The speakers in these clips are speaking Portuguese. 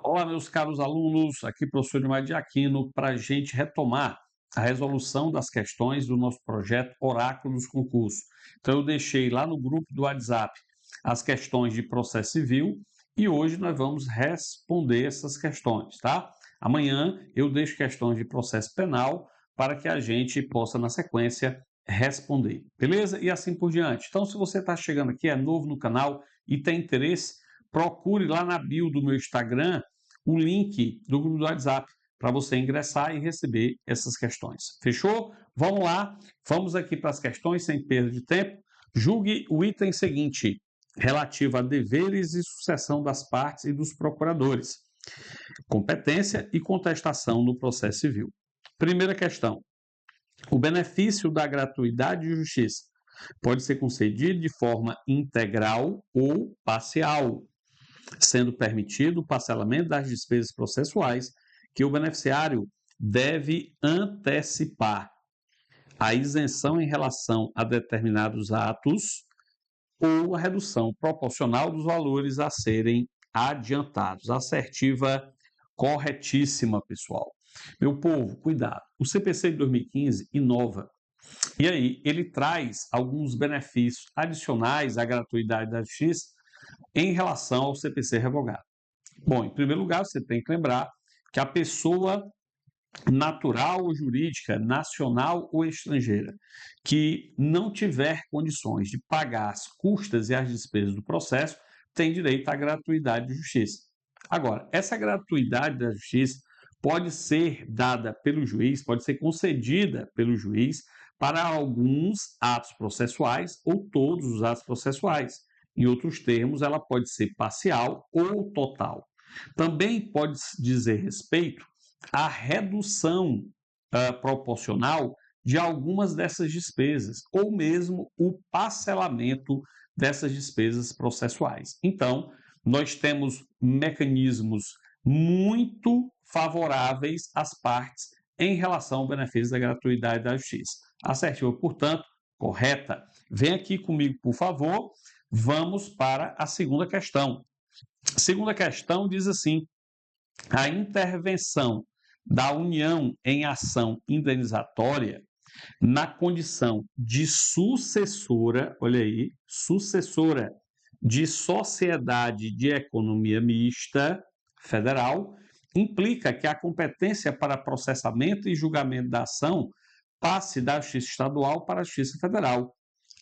Olá, meus caros alunos, aqui professor Edmar de Aquino, para a gente retomar a resolução das questões do nosso projeto Oráculo dos Concursos. Então, eu deixei lá no grupo do WhatsApp as questões de processo civil e hoje nós vamos responder essas questões, tá? Amanhã eu deixo questões de processo penal para que a gente possa, na sequência, responder, beleza? E assim por diante. Então, se você está chegando aqui, é novo no canal e tem interesse, procure lá na bio do meu Instagram o link do grupo do WhatsApp para você ingressar e receber essas questões. Fechou? Vamos lá, vamos aqui para as questões sem perda de tempo. Julgue o item seguinte, relativo a deveres e sucessão das partes e dos procuradores. Competência e contestação no processo civil. Primeira questão. O benefício da gratuidade de justiça pode ser concedido de forma integral ou parcial, sendo permitido o parcelamento das despesas processuais que o beneficiário deve antecipar, a isenção em relação a determinados atos ou a redução proporcional dos valores a serem adiantados. Assertiva corretíssima, pessoal. Meu povo, cuidado. O CPC de 2015 inova. E aí, ele traz alguns benefícios adicionais à gratuidade da justiça em relação ao CPC revogado. Bom, em primeiro lugar, você tem que lembrar que a pessoa natural ou jurídica, nacional ou estrangeira, que não tiver condições de pagar as custas e as despesas do processo, tem direito à gratuidade de justiça. Agora, essa gratuidade da justiça pode ser dada pelo juiz, pode ser concedida pelo juiz para alguns atos processuais ou todos os atos processuais. Em outros termos, ela pode ser parcial ou total. Também pode dizer respeito à redução proporcional de algumas dessas despesas, ou mesmo o parcelamento dessas despesas processuais. Então, nós temos mecanismos muito favoráveis às partes em relação ao benefício da gratuidade da justiça. Assertiva, portanto, correta. Vem aqui comigo, por favor. Vamos para a segunda questão. A segunda questão diz assim: a intervenção da União em ação indenizatória na condição de sucessora, olha aí, sucessora de sociedade de economia mista federal, implica que a competência para processamento e julgamento da ação passe da Justiça Estadual para a Justiça Federal,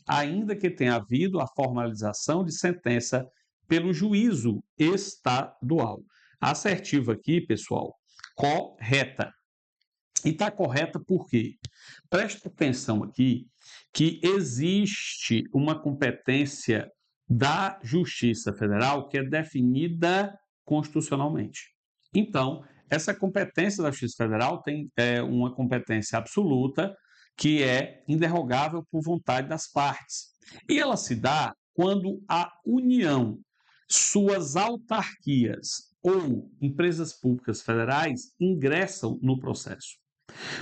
ainda que tenha havido a formalização de sentença pelo juízo estadual. A assertiva aqui, pessoal, correta. E está correta por quê? Presta atenção aqui que existe uma competência da Justiça Federal que é definida constitucionalmente. Então, essa competência da Justiça Federal tem uma competência absoluta que é inderrogável por vontade das partes. E ela se dá quando a União, suas autarquias ou empresas públicas federais ingressam no processo.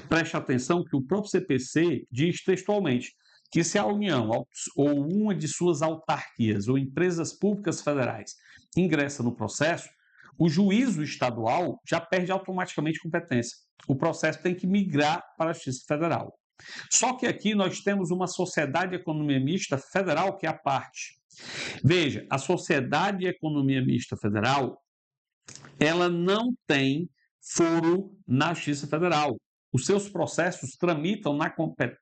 Preste atenção que o próprio CPC diz textualmente que se a União ou uma de suas autarquias ou empresas públicas federais ingressa no processo, o juízo estadual já perde automaticamente competência. O processo tem que migrar para a Justiça Federal. Só que aqui nós temos uma sociedade de economia mista federal que é a parte. Veja, a sociedade de economia mista federal, ela não tem foro na Justiça Federal. Os seus processos tramitam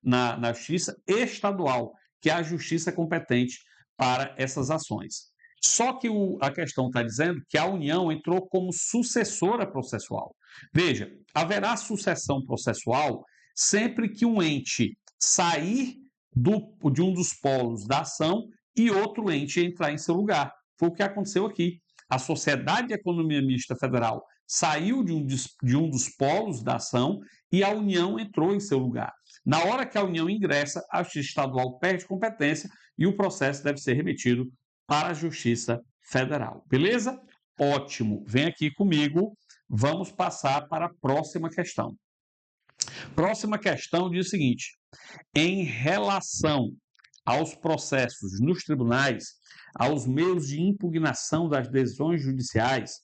na Justiça Estadual, que é a justiça competente para essas ações. Só que a questão está dizendo que a União entrou como sucessora processual. Veja, haverá sucessão processual sempre que um ente sair de um dos polos da ação e outro ente entrar em seu lugar. Foi o que aconteceu aqui. A Sociedade de Economia Mista Federal saiu de um dos polos da ação e a União entrou em seu lugar. Na hora que a União ingressa, a Justiça Estadual perde competência e o processo deve ser remetido para a Justiça Federal. Beleza? Ótimo. Vem aqui comigo. Vamos passar para a próxima questão. Próxima questão diz o seguinte: em relação aos processos nos tribunais, aos meios de impugnação das decisões judiciais,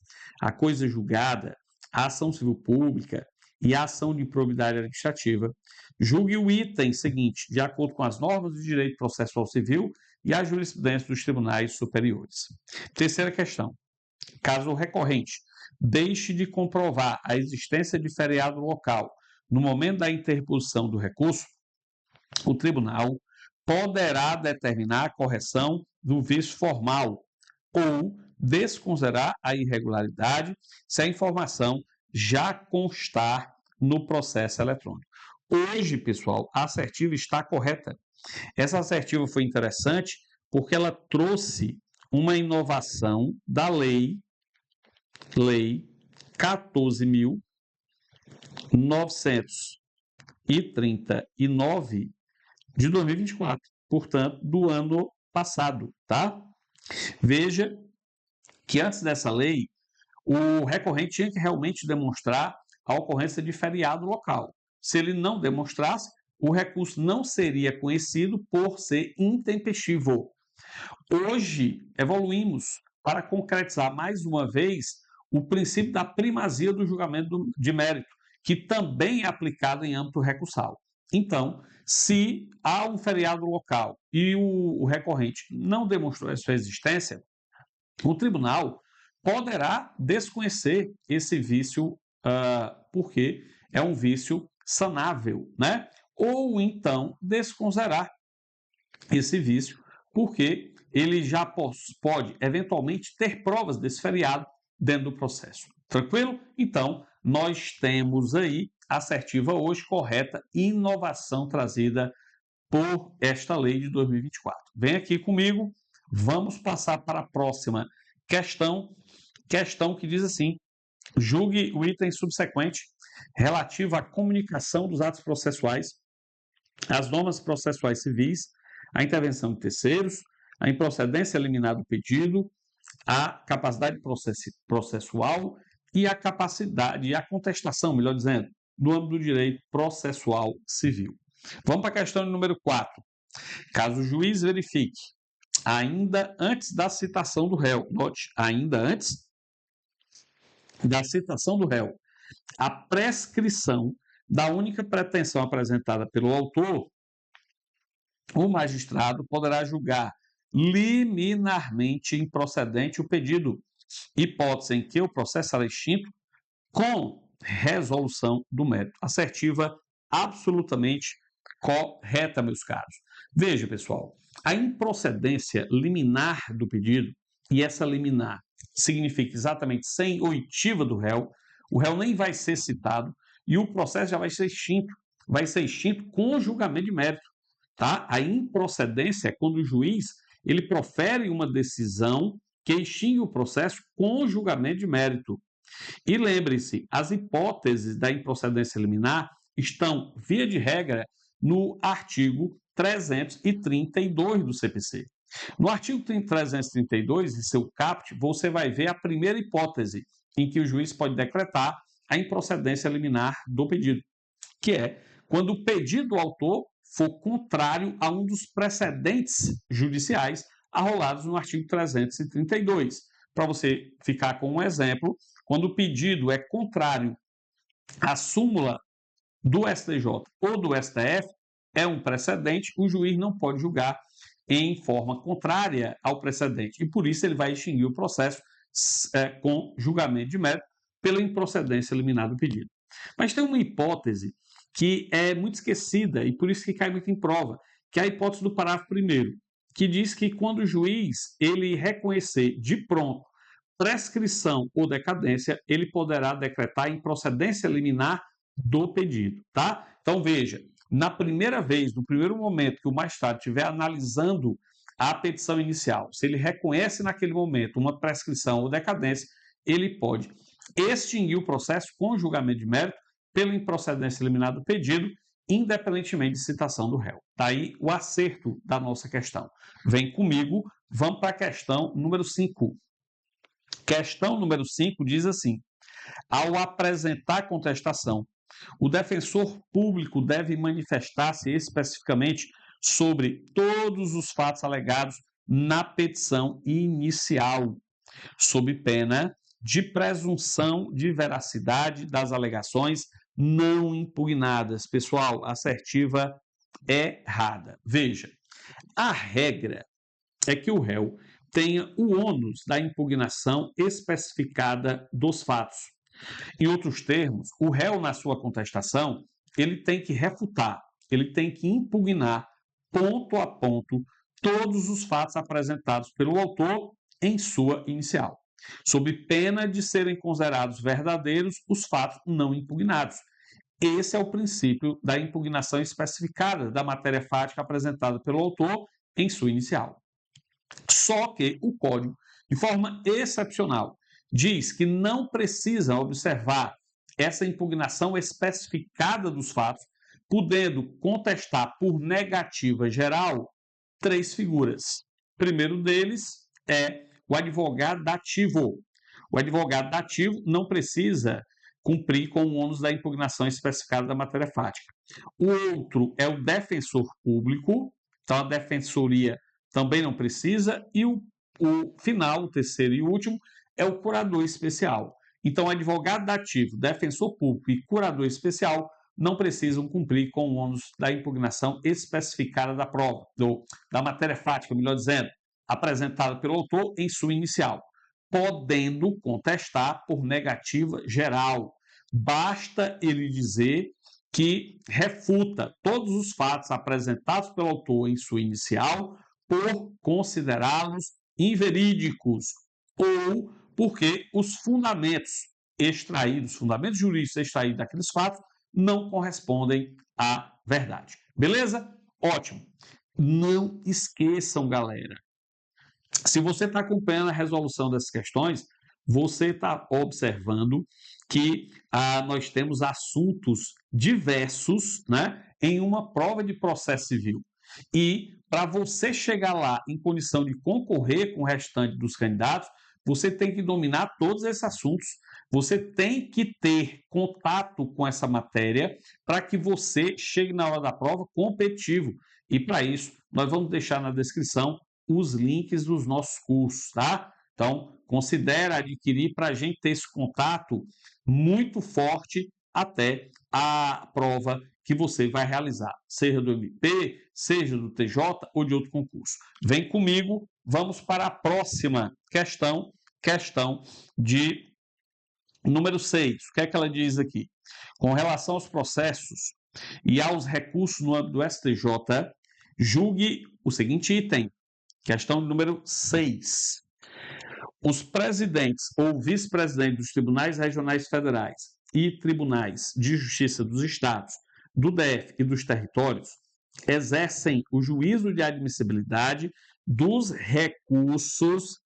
a coisa julgada, a ação civil pública e a ação de improbidade administrativa, julgue o item seguinte, de acordo com as normas de direito processual civil e a jurisprudência dos tribunais superiores. Terceira questão. Caso o recorrente deixe de comprovar a existência de feriado local no momento da interposição do recurso, o tribunal poderá determinar a correção do vício formal ou desconsiderar a irregularidade se a informação já constar no processo eletrônico. Hoje, pessoal, a assertiva está correta. Essa assertiva foi interessante porque ela trouxe uma inovação da Lei 14.939 de 2024, portanto, do ano passado, tá? Veja que antes dessa lei, o recorrente tinha que realmente demonstrar a ocorrência de feriado local. Se ele não demonstrasse, o recurso não seria conhecido por ser intempestivo. Hoje, evoluímos para concretizar mais uma vez o princípio da primazia do julgamento de mérito, que também é aplicado em âmbito recursal. Então, se há um feriado local e o recorrente não demonstrou a sua existência, o tribunal poderá desconhecer esse vício, porque é um vício sanável, né? Ou então desconsiderar esse vício, porque ele já pode eventualmente ter provas desse feriado dentro do processo. Tranquilo? Então, nós temos aí a assertiva hoje correta, inovação trazida por esta lei de 2024. Vem aqui comigo, vamos passar para a próxima questão que diz assim: julgue o item subsequente relativo à comunicação dos atos processuais, às normas processuais civis, à intervenção de terceiros, à improcedência liminar do pedido, à capacidade processual e à capacidade e à contestação, melhor dizendo, no âmbito do direito processual civil. Vamos para a questão número 4. Caso o juiz verifique, ainda antes da citação do réu, note, ainda antes da citação do réu, a prescrição da única pretensão apresentada pelo autor, o magistrado poderá julgar liminarmente improcedente o pedido, hipótese em que o processo será extinto com resolução do mérito. Assertiva absolutamente correta, meus caros. Veja, pessoal, a improcedência liminar do pedido, e essa liminar significa exatamente sem oitiva do réu, o réu nem vai ser citado e o processo já vai ser extinto com julgamento de mérito, tá? A improcedência é quando o juiz ele profere uma decisão que extingue o processo com julgamento de mérito. E lembre-se, as hipóteses da improcedência liminar estão, via de regra, no artigo 332 do CPC. No artigo 332, em seu caput, você vai ver a primeira hipótese em que o juiz pode decretar a improcedência liminar do pedido, que é quando o pedido do autor for contrário a um dos precedentes judiciais arrolados no artigo 332. Para você ficar com um exemplo, quando o pedido é contrário à súmula do STJ ou do STF, é um precedente, o juiz não pode julgar em forma contrária ao precedente. E por isso ele vai extinguir o processo com julgamento de mérito pela improcedência liminar do pedido. Mas tem uma hipótese que é muito esquecida e por isso que cai muito em prova, que é a hipótese do parágrafo 1º, que diz que quando o juiz ele reconhecer de pronto prescrição ou decadência, ele poderá decretar improcedência liminar do pedido, tá? Então veja, na primeira vez, no primeiro momento que o magistrado estiver analisando a petição inicial, se ele reconhece naquele momento uma prescrição ou decadência, ele pode extinguir o processo com julgamento de mérito pela improcedência liminar do pedido, independentemente de citação do réu. Está aí o acerto da nossa questão. Vem comigo, vamos para a questão número 5. Questão número 5 diz assim: ao apresentar contestação, o defensor público deve manifestar-se especificamente sobre todos os fatos alegados na petição inicial, sob pena de presunção de veracidade das alegações não impugnadas. Pessoal, a assertiva é errada. Veja, a regra é que o réu tenha o ônus da impugnação especificada dos fatos. Em outros termos, o réu, na sua contestação, ele tem que refutar, ele tem que impugnar ponto a ponto todos os fatos apresentados pelo autor em sua inicial, sob pena de serem considerados verdadeiros os fatos não impugnados. Esse é o princípio da impugnação especificada da matéria fática apresentada pelo autor em sua inicial. Só que o Código, de forma excepcional, diz que não precisa observar essa impugnação especificada dos fatos, podendo contestar por negativa geral 3 figuras. O primeiro deles é o advogado dativo. O advogado dativo não precisa cumprir com o ônus da impugnação especificada da matéria fática. O outro é o defensor público, então a defensoria também não precisa, e o final, o terceiro e último, é o curador especial. Então, advogado dativo, defensor público e curador especial não precisam cumprir com o ônus da impugnação especificada da prova, da matéria fática, melhor dizendo, apresentada pelo autor em sua inicial, podendo contestar por negativa geral. Basta ele dizer que refuta todos os fatos apresentados pelo autor em sua inicial por considerá-los inverídicos ou porque os fundamentos jurídicos extraídos daqueles fatos não correspondem à verdade. Beleza? Ótimo. Não esqueçam, galera. Se você está acompanhando a resolução dessas questões, você está observando que nós temos assuntos diversos, né, em uma prova de processo civil. E para você chegar lá em condição de concorrer com o restante dos candidatos, você tem que dominar todos esses assuntos. Você tem que ter contato com essa matéria para que você chegue na hora da prova competitivo. E para isso, nós vamos deixar na descrição os links dos nossos cursos, tá? Então, considere adquirir para a gente ter esse contato muito forte até a prova que você vai realizar, seja do MP, seja do TJ ou de outro concurso. Vem comigo, vamos para a próxima questão, questão de número 6. O que é que ela diz aqui? Com relação aos processos e aos recursos no âmbito do STJ, julgue o seguinte item, questão número 6. Os presidentes ou vice-presidentes dos tribunais regionais federais e tribunais de justiça dos estados, do DF e dos territórios exercem o juízo de admissibilidade dos recursos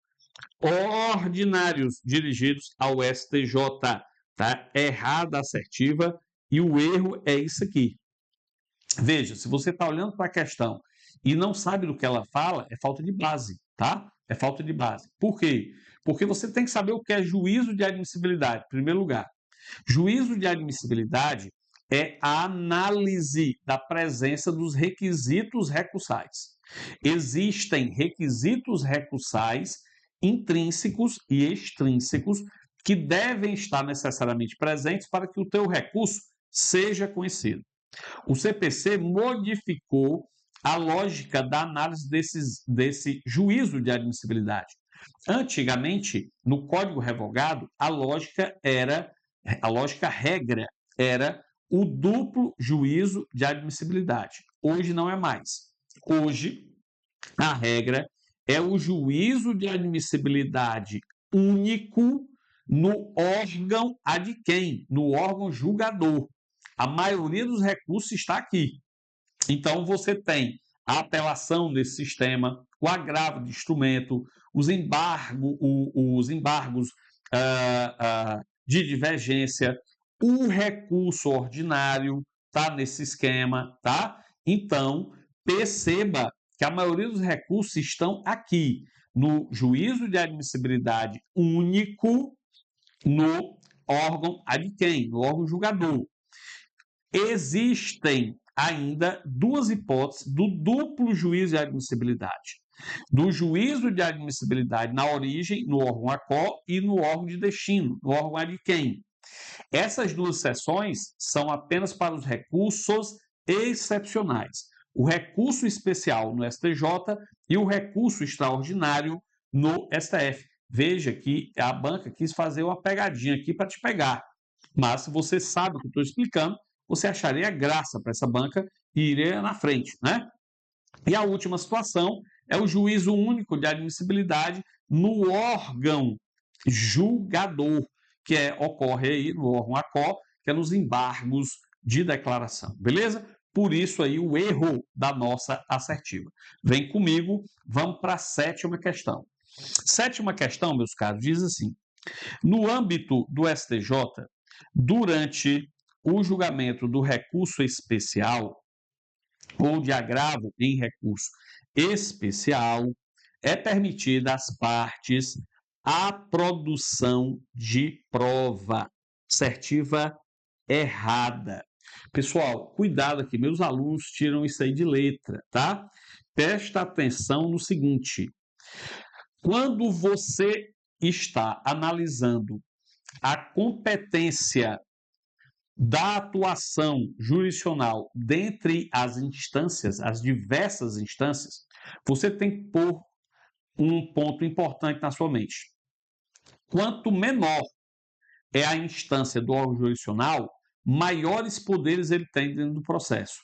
ordinários dirigidos ao STJ. Tá? Errada a assertiva e o erro é isso aqui. Veja, se você está olhando para a questão e não sabe do que ela fala, é falta de base, tá? É falta de base. Por quê? Porque você tem que saber o que é juízo de admissibilidade, em primeiro lugar. Juízo de admissibilidade é a análise da presença dos requisitos recursais. Existem requisitos recursais intrínsecos e extrínsecos que devem estar necessariamente presentes para que o teu recurso seja conhecido. O CPC modificou a lógica da análise desse juízo de admissibilidade. Antigamente, no Código Revogado, a lógica regra era o duplo juízo de admissibilidade. Hoje não é mais. Hoje, a regra é o juízo de admissibilidade único no órgão ad quem, no órgão julgador. A maioria dos recursos está aqui. Então, você tem a apelação desse sistema, o agravo de instrumento, os embargos de divergência, o recurso ordinário está nesse esquema, tá? Então, perceba que a maioria dos recursos estão aqui, no juízo de admissibilidade único, no órgão ad quem, no órgão julgador. Existem ainda duas hipóteses do duplo juízo de admissibilidade. Do juízo de admissibilidade na origem, no órgão ACO, e no órgão de destino, no órgão adquem. Essas duas seções são apenas para os recursos excepcionais. O recurso especial no STJ e o recurso extraordinário no STF. Veja que a banca quis fazer uma pegadinha aqui para te pegar. Mas se você sabe o que eu estou explicando, você acharia graça para essa banca e iria na frente, né? E a última situação é o juízo único de admissibilidade no órgão julgador, que ocorre aí no órgão ACO, que é nos embargos de declaração, beleza? Por isso aí o erro da nossa assertiva. Vem comigo, vamos para a sétima questão. Sétima questão, meus caros, diz assim: no âmbito do STJ, durante o julgamento do recurso especial ou de agravo em recurso especial, é permitida às partes a produção de prova assertiva errada. Pessoal, cuidado aqui, meus alunos tiram isso aí de letra, tá? Presta atenção no seguinte: quando você está analisando a competência da atuação jurisdicional dentre as instâncias, as diversas instâncias, você tem que pôr um ponto importante na sua mente. Quanto menor é a instância do órgão jurisdicional, maiores poderes ele tem dentro do processo.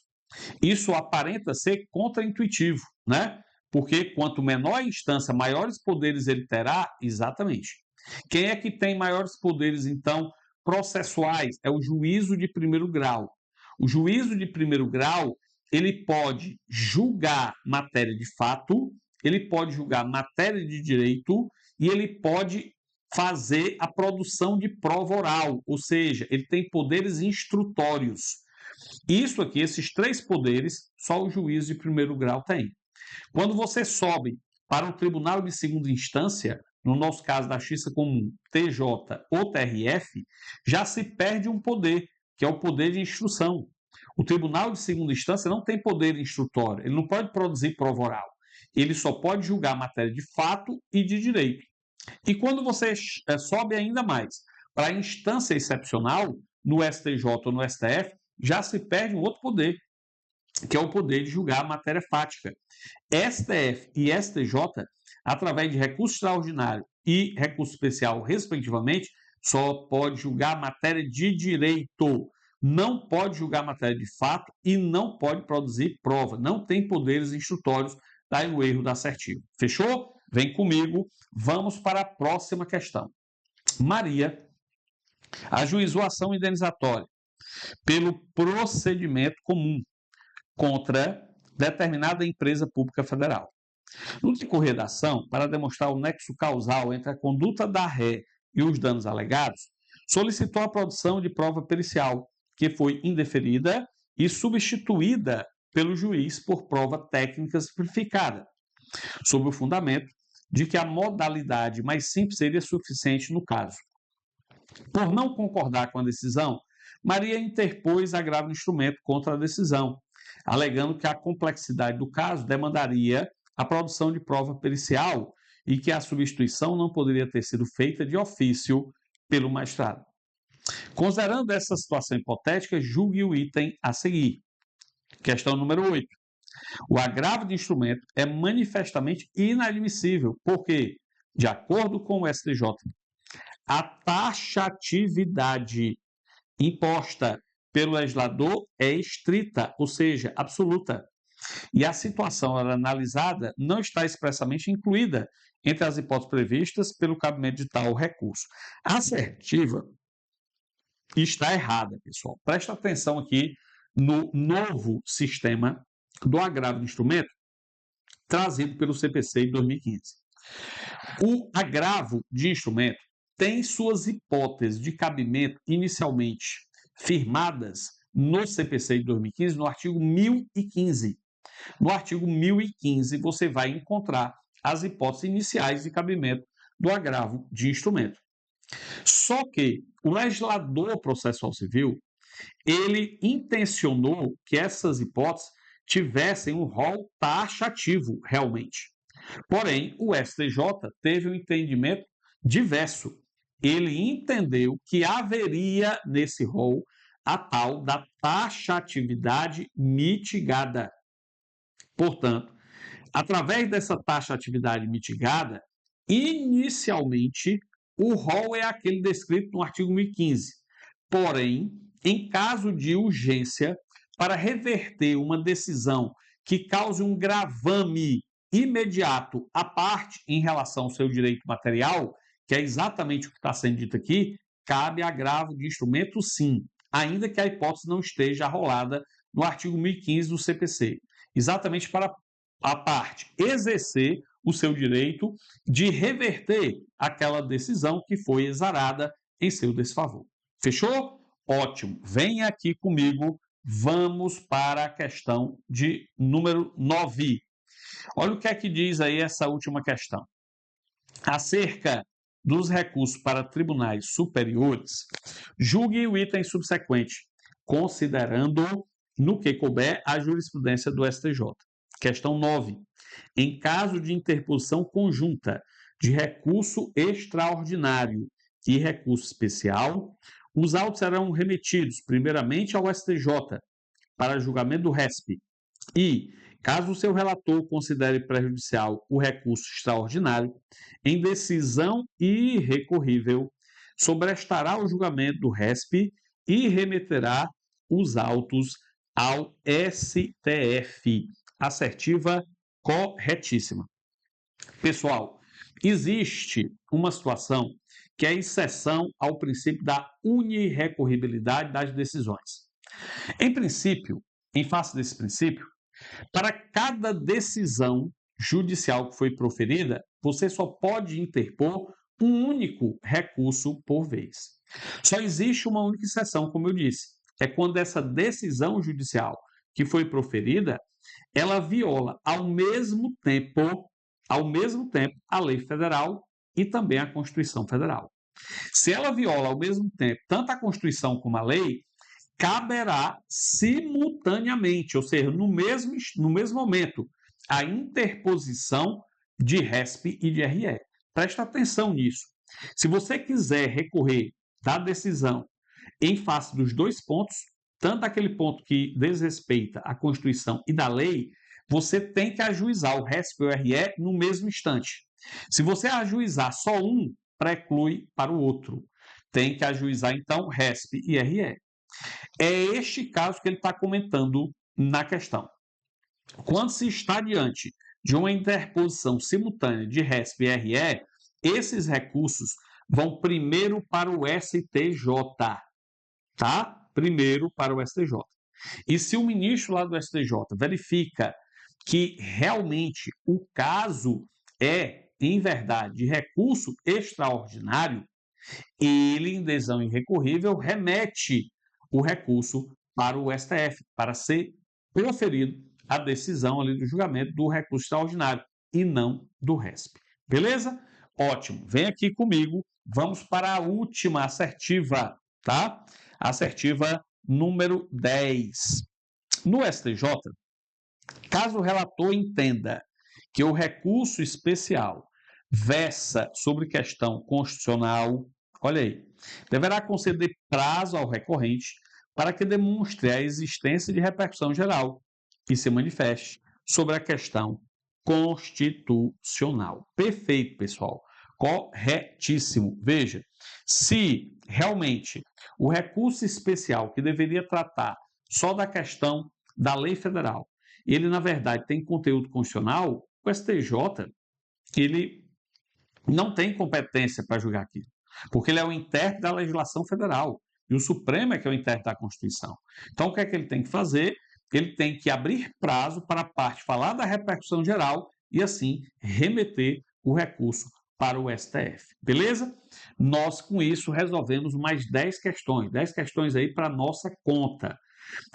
Isso aparenta ser contraintuitivo, né? Porque quanto menor a instância, maiores poderes ele terá, exatamente. Quem é que tem maiores poderes, então, processuais? É o juízo de primeiro grau. O juízo de primeiro grau, ele pode julgar matéria de fato, ele pode julgar matéria de direito e ele pode fazer a produção de prova oral, ou seja, ele tem poderes instrutórios. Isso aqui, esses três poderes, só o juiz de primeiro grau tem. Quando você sobe para um tribunal de segunda instância, no nosso caso da Justiça Comum, TJ ou TRF, já se perde um poder, que é o poder de instrução. O tribunal de segunda instância não tem poder instrutório, ele não pode produzir prova oral. Ele só pode julgar matéria de fato e de direito. E quando você sobe ainda mais para a instância excepcional, no STJ ou no STF, já se perde um outro poder, que é o poder de julgar a matéria fática. STF e STJ, através de recurso extraordinário e recurso especial, respectivamente, só pode julgar matéria de direito, não pode julgar matéria de fato e não pode produzir prova, não tem poderes instrutórios, daí o erro da assertiva. Fechou? Vem comigo, vamos para a próxima questão. Maria ajuizou ação indenizatória pelo procedimento comum contra determinada empresa pública federal. No decorrer da ação, para demonstrar o nexo causal entre a conduta da ré e os danos alegados, solicitou a produção de prova pericial, que foi indeferida e substituída pelo juiz por prova técnica simplificada, sob o fundamento de que a modalidade mais simples seria suficiente no caso. Por não concordar com a decisão, Maria interpôs agravo no instrumento contra a decisão, alegando que a complexidade do caso demandaria a produção de prova pericial e que a substituição não poderia ter sido feita de ofício pelo magistrado. Considerando essa situação hipotética, julgue o item a seguir. Questão número 8. O agravo de instrumento é manifestamente inadmissível, porque, de acordo com o STJ, a taxatividade imposta pelo legislador é estrita, ou seja, absoluta. E a situação analisada não está expressamente incluída entre as hipóteses previstas pelo cabimento de tal recurso. A assertiva está errada, pessoal. Presta atenção aqui no novo sistema do agravo de instrumento trazido pelo CPC em 2015. O agravo de instrumento tem suas hipóteses de cabimento inicialmente firmadas no CPC de 2015, no artigo 1015. No artigo 1015, você vai encontrar as hipóteses iniciais de cabimento do agravo de instrumento. Só que o legislador processual civil ele intencionou que essas hipóteses tivessem um rol taxativo realmente. Porém, o STJ teve um entendimento diverso. Ele entendeu que haveria nesse rol a tal da taxatividade mitigada. Portanto, através dessa taxatividade mitigada, inicialmente, o rol é aquele descrito no artigo 1015. Porém, em caso de urgência, para reverter uma decisão que cause um gravame imediato à parte em relação ao seu direito material, que é exatamente o que está sendo dito aqui, cabe agravo de instrumento sim, ainda que a hipótese não esteja arrolada no artigo 1015 do CPC. Exatamente para a parte exercer o seu direito de reverter aquela decisão que foi exarada em seu desfavor. Fechou? Ótimo. Venha aqui comigo. Vamos para a questão de número 9. Olha o que é que diz aí essa última questão. Acerca dos recursos para tribunais superiores, julgue o item subsequente, considerando no que couber a jurisprudência do STJ. Questão 9. Em caso de interposição conjunta de recurso extraordinário e recurso especial, os autos serão remetidos primeiramente ao STJ para julgamento do RESP e, caso o seu relator considere prejudicial o recurso extraordinário, em decisão irrecorrível, sobrestará o julgamento do RESP e remeterá os autos ao STF. Assertiva corretíssima. Pessoal, existe uma situação que é exceção ao princípio da unirrecorribilidade das decisões. Em princípio, em face desse princípio, para cada decisão judicial que foi proferida, você só pode interpor um único recurso por vez. Só existe uma única exceção, como eu disse, é quando essa decisão judicial que foi proferida, ela viola ao mesmo tempo a lei federal e também a Constituição Federal. Se ela viola ao mesmo tempo tanto a Constituição como a lei, caberá simultaneamente, ou seja, no mesmo momento, a interposição de RESP e de RE. Presta atenção nisso. Se você quiser recorrer da decisão em face dos dois pontos, tanto aquele ponto que desrespeita a Constituição e da lei, você tem que ajuizar o RESP e o RE no mesmo instante. Se você ajuizar só um, preclui para o outro. Tem que ajuizar, então, RESP e RE. É este caso que ele está comentando na questão. Quando se está diante de uma interposição simultânea de RESP e RE, esses recursos vão primeiro para o STJ, tá? Primeiro para o STJ. E se o ministro lá do STJ verifica que realmente o caso é, em verdade, de recurso extraordinário, ele, em decisão irrecorrível, remete o recurso para o STF, para ser proferido a decisão ali do julgamento do recurso extraordinário e não do RESP. Beleza? Ótimo. Vem aqui comigo. Vamos para a última assertiva, tá? Assertiva número 10. No STJ, caso o relator entenda que o recurso especial versa sobre questão constitucional, olha aí, deverá conceder prazo ao recorrente para que demonstre a existência de repercussão geral e se manifeste sobre a questão constitucional. Perfeito, pessoal. Corretíssimo. Veja, se realmente o recurso especial que deveria tratar só da questão da lei federal, ele, na verdade, tem conteúdo constitucional, o STJ, ele não tem competência para julgar aquilo, porque ele é o intérprete da legislação federal e o Supremo é que é o intérprete da Constituição. Então, o que é que ele tem que fazer? Ele tem que abrir prazo para a parte falar da repercussão geral e, assim, remeter o recurso para o STF. Beleza? Nós, com isso, resolvemos mais 10 questões aí para nossa conta.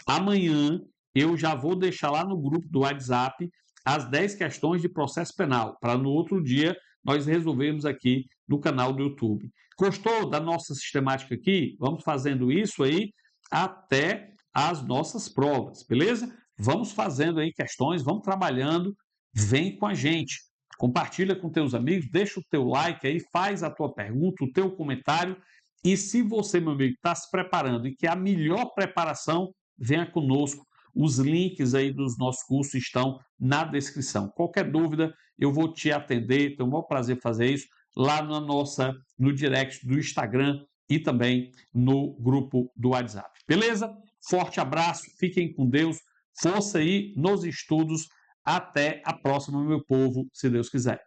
Amanhã, eu já vou deixar lá no grupo do WhatsApp as 10 questões de processo penal, para no outro dia nós resolvermos aqui no canal do YouTube. Gostou da nossa sistemática aqui? Vamos fazendo isso aí até as nossas provas, beleza? Vamos fazendo aí questões, vamos trabalhando, vem com a gente. Compartilha com teus amigos, deixa o teu like aí, faz a tua pergunta, o teu comentário. E se você, meu amigo, está se preparando e quer a melhor preparação, venha conosco. Os links aí dos nossos cursos estão na descrição. Qualquer dúvida, eu vou te atender. Tenho o maior prazer fazer isso lá no direct do Instagram e também no grupo do WhatsApp. Beleza? Forte abraço, fiquem com Deus, força aí nos estudos. Até a próxima, meu povo, se Deus quiser.